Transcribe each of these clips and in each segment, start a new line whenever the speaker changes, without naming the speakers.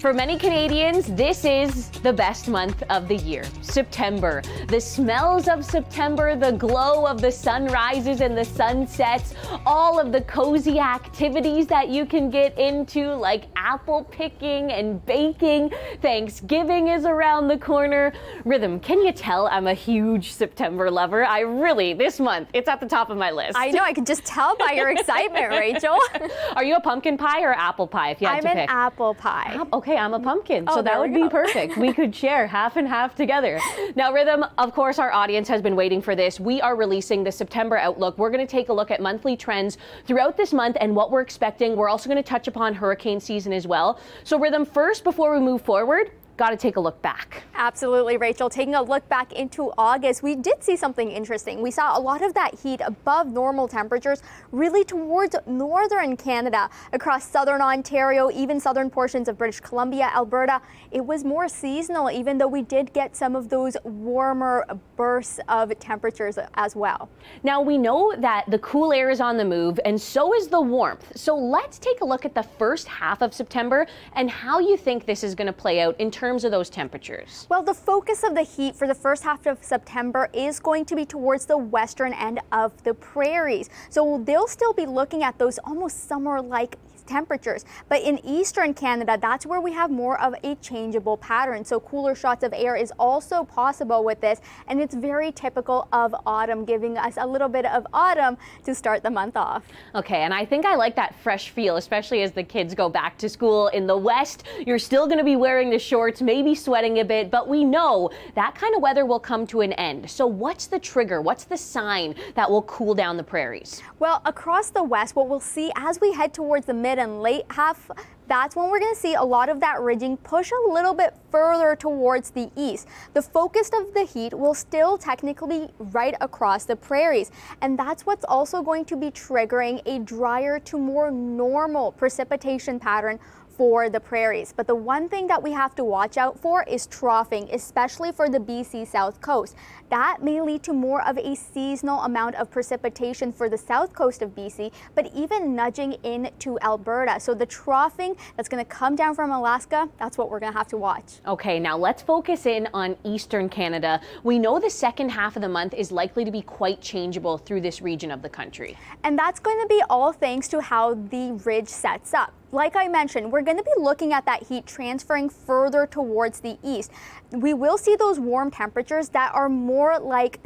For many Canadians, this is the best month of the year, September. The smells of September, the glow of the sunrises and the sunsets, all of the cozy activities that you can get into like apple picking and baking. Thanksgiving is around the corner. Rhythm, can you tell I'm a huge September lover? This month, it's at the top of my list.
I know, I can just tell by your excitement, Rachel.
Are you a pumpkin pie or apple pie if you had to pick?
I'm an apple pie.
Okay, I'm a pumpkin,
Oh,
so that would be perfect. We could share half and half together. Now, Rhythm, of course, our audience has been waiting for this. We are releasing the September Outlook. We're going to take a look at monthly trends throughout this month and what we're expecting. We're also going to touch upon hurricane season as well. So, Rhythm, first, before we move forward, got to take a look back.
Absolutely, Rachel. Taking a look back into August, we did see something interesting. We saw a lot of that heat above normal temperatures really towards northern Canada, across southern Ontario, even southern portions of British Columbia, Alberta. It was more seasonal, even though we did get some of those warmer bursts of temperatures as well.
Now, we know that the cool air is on the move, and so is the warmth. So let's take a look at the first half of September and how you think this is going to play out in terms of those temperatures.
Well, the focus of the heat for the first half of September is going to be towards the western end of the prairies. So they'll still be looking at those almost summer-like temperatures. But in eastern Canada, that's where we have more of a changeable pattern. So cooler shots of air is also possible with this, and it's very typical of autumn, giving us a little bit of autumn to start the month off.
Okay, and I think I like that fresh feel, especially as the kids go back to school. In the west, you're still going to be wearing the shorts, maybe sweating a bit, but we know that kind of weather will come to an end. So what's the trigger? What's the sign that will cool down the prairies?
Well, across the west, what we'll see as we head towards the mid and late half, that's when we're going to see a lot of that ridging push a little bit further towards the east. The focus of the heat will still technically be right across the prairies, and that's what's also going to be triggering a drier to more normal precipitation pattern for the prairies. But the one thing that we have to watch out for is troughing, especially for the BC South Coast. That may lead to more of a seasonal amount of precipitation for the south coast of BC, but even nudging into Alberta. So the troughing that's going to come down from Alaska, that's what we're going to have to watch.
Okay, now let's focus in on eastern Canada. We know the second half of the month is likely to be quite changeable through this region of the country.
And that's going to be all thanks to how the ridge sets up. Like I mentioned, we're going to be looking at that heat transferring further towards the east. We will see those warm temperatures that are more like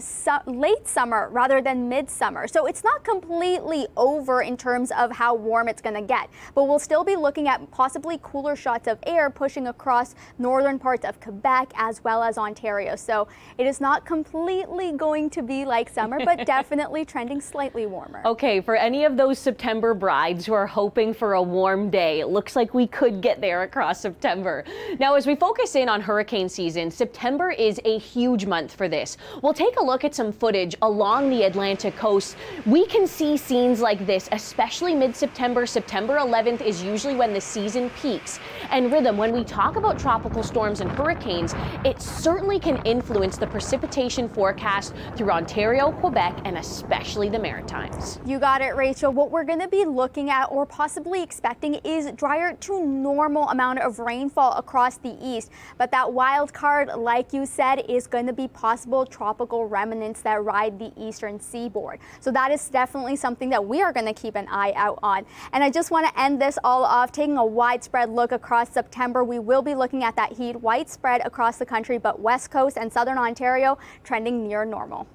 late summer rather than midsummer. So it's not completely over in terms of how warm it's going to get, but we'll still be looking at possibly cooler shots of air pushing across northern parts of Quebec as well as Ontario. So it is not completely going to be like summer, but definitely trending slightly warmer.
Okay, for any of those September brides who are hoping for a warm day, it looks like we could get there across September. Now, as we focus in on hurricane season, September is a huge month for this. We'll take a look at some footage along the Atlantic coast. We can see scenes like this, especially mid-September. September 11th is usually when the season peaks. And Rhythm, when we talk about tropical storms and hurricanes, it certainly can influence the precipitation forecast through Ontario, Quebec, and especially the Maritimes.
You got it, Rachel. What we're going to be looking at or possibly expecting is drier to normal amount of rainfall across the east. But that wild card, like you said, is going to be possible tropical remnants that ride the eastern seaboard. So that is definitely something that we are going to keep an eye out on. And I just want to end this all off taking a widespread look across September. We will be looking at that heat widespread across the country, but west coast and southern Ontario trending near normal.